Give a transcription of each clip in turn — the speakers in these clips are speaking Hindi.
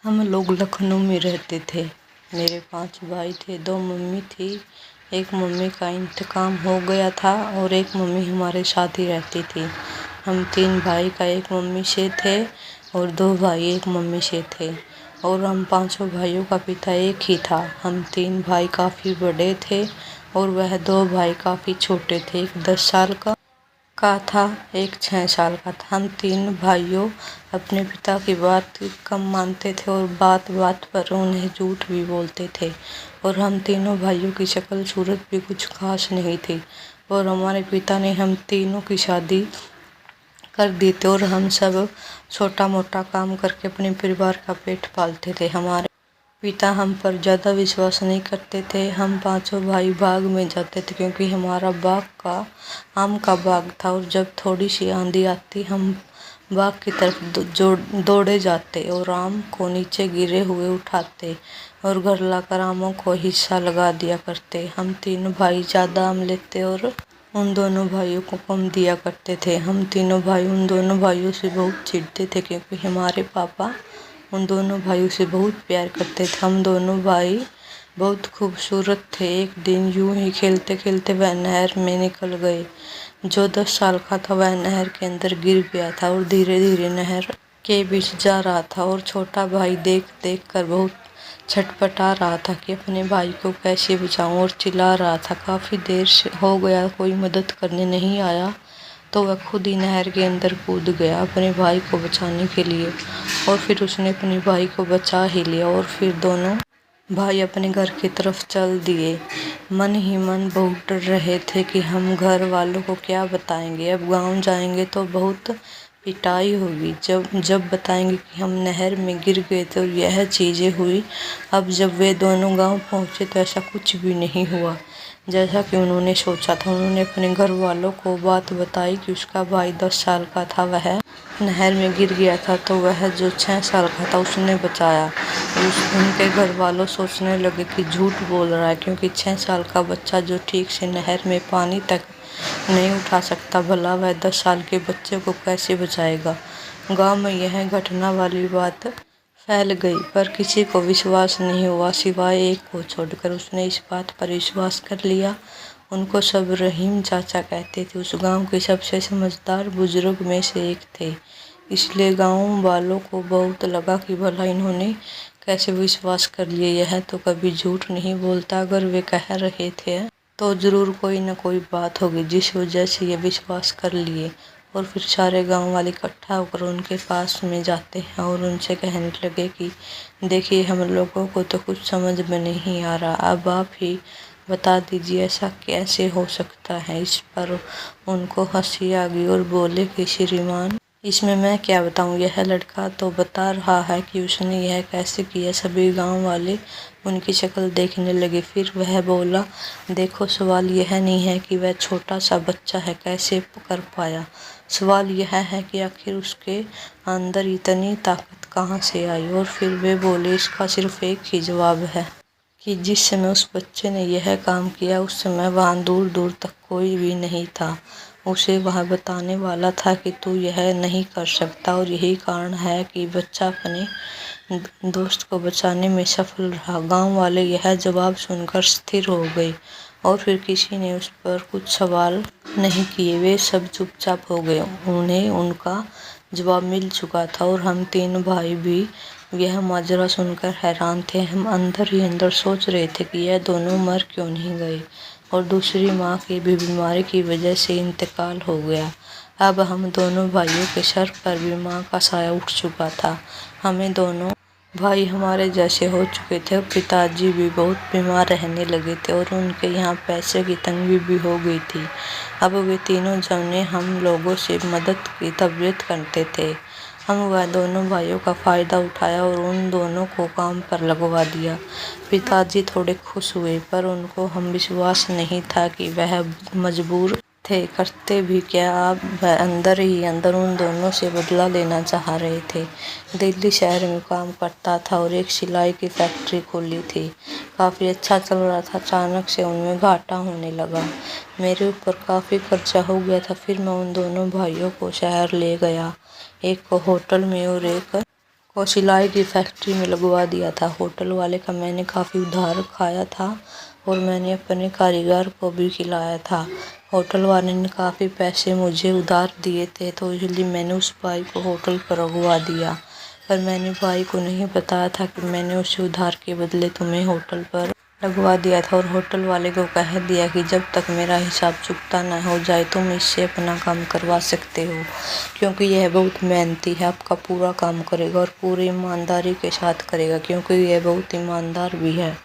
हम लोग लखनऊ में रहते थे। मेरे 5 भाई थे, 2 मम्मी थी। एक मम्मी का इंतकाल हो गया था और एक मम्मी हमारे साथ ही रहती थी। हम 3 भाई का एक मम्मी से थे और 2 भाई एक मम्मी से थे और हम 5 भाइयों का पिता एक ही था। हम 3 भाई काफ़ी बड़े थे और वह 2 भाई काफ़ी छोटे थे। एक 10 साल का था, एक 6 साल का था। हम 3 भाइयों अपने पिता की बात कम मानते थे और बात बात पर उन्हें झूठ भी बोलते थे और हम तीनों भाइयों की शक्ल सूरत भी कुछ खास नहीं थी और हमारे पिता ने हम तीनों की शादी कर दी थी और हम सब छोटा मोटा काम करके अपने परिवार का पेट पालते थे। हमारे पिता हम पर ज़्यादा विश्वास नहीं करते थे। हम 5 भाई बाग में जाते थे क्योंकि हमारा बाग का आम का बाग था और जब थोड़ी सी आंधी आती हम बाग की तरफ दौड़े जाते और आम को नीचे गिरे हुए उठाते और घर लाकर आमों को हिस्सा लगा दिया करते। हम 3 भाई ज़्यादा आम लेते और उन दोनों भाइयों को कम दिया करते थे। हम तीनों भाई उन दोनों भाइयों से बहुत चिढ़ते थे क्योंकि हमारे पापा उन दोनों भाइयों से बहुत प्यार करते थे। हम दोनों भाई बहुत खूबसूरत थे। एक दिन यूं ही खेलते खेलते वह नहर में निकल गए। जो 10 साल का था वह नहर के अंदर गिर गया था और धीरे धीरे नहर के बीच जा रहा था और छोटा भाई देख देख कर बहुत छटपटा रहा था कि अपने भाई को कैसे बचाऊं और चिल्ला रहा था। काफ़ी देर से हो गया, कोई मदद करने नहीं आया तो वह खुद ही नहर के अंदर कूद गया अपने भाई को बचाने के लिए और फिर उसने अपने भाई को बचा ही लिया और फिर दोनों भाई अपने घर की तरफ चल दिए। मन ही मन बहुत डर रहे थे कि हम घर वालों को क्या बताएंगे। अब गांव जाएंगे तो बहुत पिटाई होगी। जब बताएंगे कि हम नहर में गिर गए तो यह चीज़ें हुई। अब जब वे दोनों गांव पहुंचे तो ऐसा कुछ भी नहीं हुआ जैसा कि उन्होंने सोचा था। उन्होंने अपने घर वालों को बात बताई कि उसका भाई 10 साल का था, वह नहर में गिर गया था तो वह जो 6 साल का था उसने बचाया। उनके घर वालों सोचने लगे कि झूठ बोल रहा है क्योंकि 6 साल का बच्चा जो ठीक से नहर में पानी तक नहीं उठा सकता, भला वह 10 साल के बच्चे को कैसे बचाएगा। गांव में यह घटना वाली बात फैल गई पर किसी को विश्वास नहीं हुआ सिवाय एक को छोड़कर। उसने इस बात पर विश्वास कर लिया। उनको सब रहीम चाचा कहते थे। उस गांव के सबसे समझदार बुजुर्ग में से एक थे, इसलिए गांव वालों को बहुत लगा कि भला इन्होंने कैसे विश्वास कर लिया। यह तो कभी झूठ नहीं बोलता, अगर वे कह रहे थे तो जरूर कोई न कोई बात होगी जिस वजह से ये विश्वास कर लिए। और फिर सारे गांव वाले इकट्ठा होकर उनके पास में जाते हैं और उनसे कहने लगे कि देखिए, हम लोगों को तो कुछ समझ में नहीं आ रहा, अब आप ही बता दीजिए ऐसा कैसे हो सकता है। इस पर उनको हंसी आ गई और बोले कि श्रीमान, इसमें मैं क्या बताऊं, यह लड़का तो बता रहा है कि उसने यह कैसे किया। सभी गांव वाले उनकी शक्ल देखने लगे। फिर वह बोला, देखो, सवाल यह नहीं है कि वह छोटा सा बच्चा है कैसे कर पाया, सवाल यह है कि आखिर उसके अंदर इतनी ताकत कहाँ से आई। और फिर वे बोले, इसका सिर्फ एक ही जवाब है कि जिस समय उस बच्चे ने यह काम किया उस समय वहाँ दूर दूर तक कोई भी नहीं था। उसे वह बताने वाला था कि तू यह नहीं कर सकता और यही कारण है कि बच्चा अपने दोस्त को बचाने में सफल रहा। गांव वाले यह जवाब सुनकर स्थिर हो गए और फिर किसी ने उस पर कुछ सवाल नहीं किए। वे सब चुपचाप हो गए, उन्हें उनका जवाब मिल चुका था। और हम 3 भाई भी यह माजरा सुनकर हैरान थे। हम अंदर ही अंदर सोच रहे थे कि यह दोनों मर क्यों नहीं गए और दूसरी माँ की भी बीमारी की वजह से इंतकाल हो गया। अब हम दोनों भाइयों के सर पर भी माँ का साया उठ चुका था। हमें दोनों भाई हमारे जैसे हो चुके थे और पिताजी भी बहुत बीमार रहने लगे थे और उनके यहाँ पैसे की तंगी भी हो गई थी। अब वे तीनों जने हम लोगों से मदद की तबीयत करते थे। हम वह दोनों भाइयों का फ़ायदा उठाया और उन दोनों को काम पर लगवा दिया। पिताजी थोड़े खुश हुए पर उनको हम विश्वास नहीं था कि वह मजबूर थे, करते भी क्या। आप वह अंदर ही अंदर उन दोनों से बदला लेना चाह रहे थे। दिल्ली शहर में काम करता था और एक सिलाई की फैक्ट्री खोली थी। काफ़ी अच्छा चल रहा था। अचानक से उनमें घाटा होने लगा। मेरे ऊपर काफ़ी खर्चा हो गया था। फिर मैं उन दोनों भाइयों को शहर ले गया, एक को होटल में और एक को सिलाई की फैक्ट्री में लगवा दिया था। होटल वाले का मैंने काफ़ी उधार खाया था और मैंने अपने कारीगर को भी खिलाया था। होटल वाले ने काफ़ी पैसे मुझे उधार दिए थे, तो इसलिए मैंने उस भाई को होटल पर लगवा दिया। पर मैंने भाई को नहीं बताया था कि मैंने उसे उधार के बदले तुम्हें होटल पर लगवा दिया था। और होटल वाले को कह दिया कि जब तक मेरा हिसाब चुकता न हो जाए तुम इससे अपना काम करवा सकते हो, क्योंकि यह बहुत मेहनती है, आपका पूरा काम करेगा और पूरी ईमानदारी के साथ करेगा, क्योंकि यह बहुत ईमानदार भी है।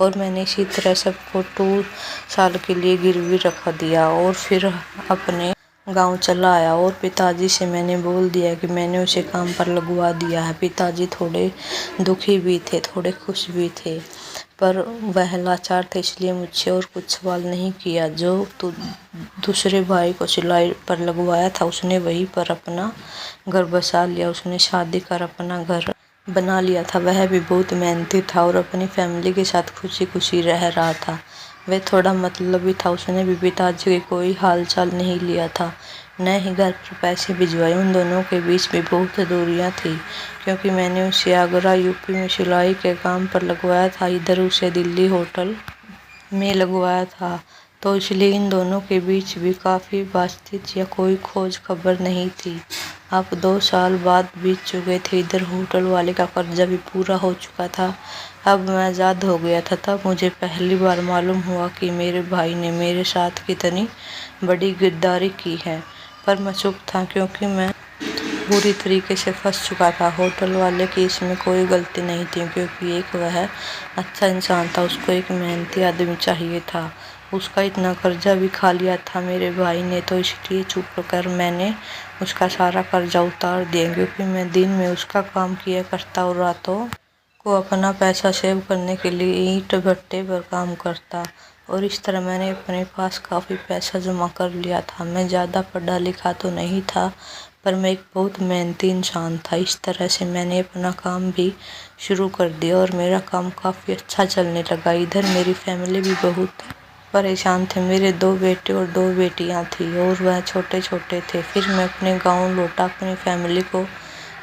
और मैंने इसी तरह सबको 2 साल के लिए गिरवी रखा दिया और फिर अपने गांव चला आया। और पिताजी से मैंने बोल दिया कि मैंने उसे काम पर लगवा दिया है। पिताजी थोड़े दुखी भी थे, थोड़े खुश भी थे, पर वह लाचार थे, इसलिए मुझसे और कुछ सवाल नहीं किया। जो दूसरे भाई को सिलाई पर लगवाया था उसने वहीं पर अपना घर बसा लिया, उसने शादी कर अपना घर बना लिया था। वह भी बहुत मेहनती था और अपनी फैमिली के साथ खुशी खुशी रह रहा था। वह थोड़ा मतलबी था, उसने भी पिताजी की कोई हाल चाल नहीं लिया था, न ही घर पर पैसे भिजवाए। उन दोनों के बीच भी बहुत दूरियां थी, क्योंकि मैंने उसे आगरा यूपी में सिलाई के काम पर लगवाया था, इधर उसे दिल्ली होटल में लगवाया था, तो इसलिए इन दोनों के बीच भी काफ़ी बातचीत या कोई खोज खबर नहीं थी। अब 2 साल बाद बीत चुके थे, इधर होटल वाले का कर्जा भी पूरा हो चुका था। अब मैं आज़ाद हो गया था। तब मुझे पहली बार मालूम हुआ कि मेरे भाई ने मेरे साथ कितनी बड़ी गद्दारी की है, पर मैं चुप था, क्योंकि मैं बुरी तरीके से फंस चुका था। होटल वाले की इसमें कोई गलती नहीं थी, क्योंकि एक वह अच्छा इंसान था, उसको एक मेहनती आदमी चाहिए था। उसका इतना कर्जा भी खा लिया था मेरे भाई ने, तो इसलिए चुप कर मैंने उसका सारा कर्जा उतार दिया, क्योंकि मैं दिन में उसका काम किया करता और रातों को अपना पैसा सेव करने के लिए ईंट भट्टे पर काम करता। और इस तरह मैंने अपने पास काफ़ी पैसा जमा कर लिया था। मैं ज़्यादा पढ़ा लिखा तो नहीं था, पर मैं एक बहुत मेहनती इंसान था। इस तरह से मैंने अपना काम भी शुरू कर दिया और मेरा काम काफ़ी अच्छा चलने लगा। इधर मेरी फैमिली भी बहुत परेशान थे। मेरे 2 बेटे और 2 बेटियां थी और वह छोटे छोटे थे। फिर मैं अपने गांव लौटा अपनी फैमिली को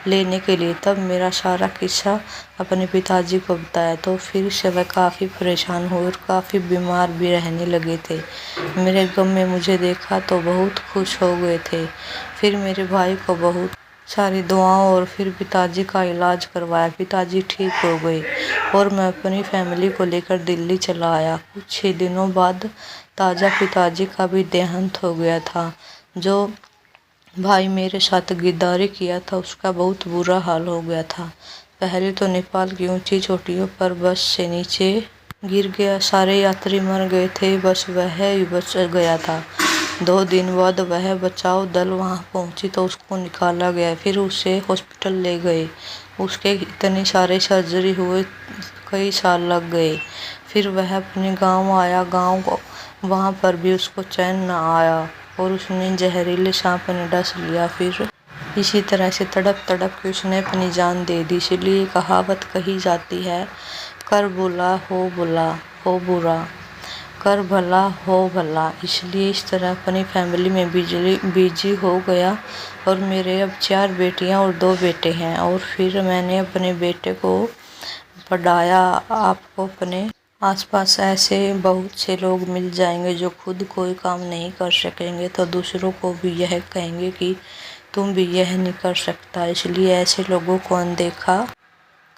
लेने के लिए। तब मेरा सारा किस्सा अपने पिताजी को बताया, तो फिर से वह काफ़ी परेशान हुए और काफ़ी बीमार भी रहने लगे थे। मेरे गम में मुझे देखा तो बहुत खुश हो गए थे। फिर मेरे भाई को बहुत सारी दुआओं और फिर पिताजी का इलाज करवाया। पिताजी ठीक हो गए और मैं अपनी फैमिली को लेकर दिल्ली चला आया। कुछ ही दिनों बाद ताज़ा पिताजी का भी देहांत हो गया था। जो भाई मेरे साथ गद्दारी किया था उसका बहुत बुरा हाल हो गया था। पहले तो नेपाल की ऊंची चोटियों पर बस से नीचे गिर गया। सारे यात्री मर गए थे, बस वह ही बच गया था। 2 दिन बाद वह बचाव दल वहां पहुंची तो उसको निकाला गया। फिर उसे हॉस्पिटल ले गए। उसके इतने सारे सर्जरी हुए, कई साल लग गए। फिर वह अपने गांव आया। वहां पर भी उसको चैन न आया और उसने जहरीले सांप ने डस लिया। फिर इसी तरह से तड़प तड़प के उसने अपनी जान दे दी। इसलिए कहावत कही जाती है, कर बुला हो बुरा, कर भला हो भला। इसलिए इस तरह अपनी फैमिली में बिजी हो गया। और मेरे अब 4 बेटियां और 2 बेटे हैं। और फिर मैंने अपने बेटे को पढ़ाया। आपको अपने आसपास ऐसे बहुत से लोग मिल जाएंगे जो खुद कोई काम नहीं कर सकेंगे, तो दूसरों को भी यह कहेंगे कि तुम भी यह नहीं कर सकता। इसलिए ऐसे लोगों को अनदेखा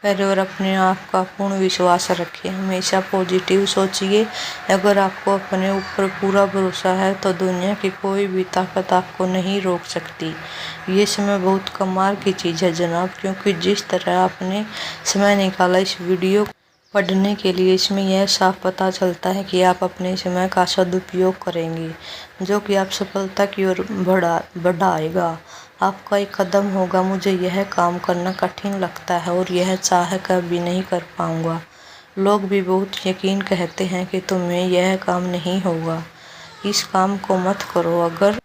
करें और अपने आप का पूर्ण विश्वास रखें। हमेशा पॉजिटिव सोचिए। अगर आपको अपने ऊपर पूरा भरोसा है तो दुनिया की कोई भी ताकत आपको नहीं रोक सकती। ये समय बहुत कमाल की चीज़ है जनाब, क्योंकि जिस तरह आपने समय निकाला इस वीडियो पढ़ने के लिए, इसमें यह साफ पता चलता है कि आप अपने समय का सदुपयोग करेंगे, जो कि आप सफलता की ओर बढ़ाएगा। आपका एक कदम होगा, मुझे यह काम करना कठिन लगता है और यह चाह कर भी नहीं कर पाऊंगा। लोग भी बहुत यकीन कहते हैं कि तुम्हें यह काम नहीं होगा, इस काम को मत करो। अगर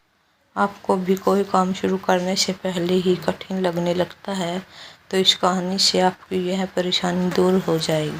आपको भी कोई काम शुरू करने से पहले ही कठिन लगने लगता है तो इस कहानी से आपकी यह परेशानी दूर हो जाएगी।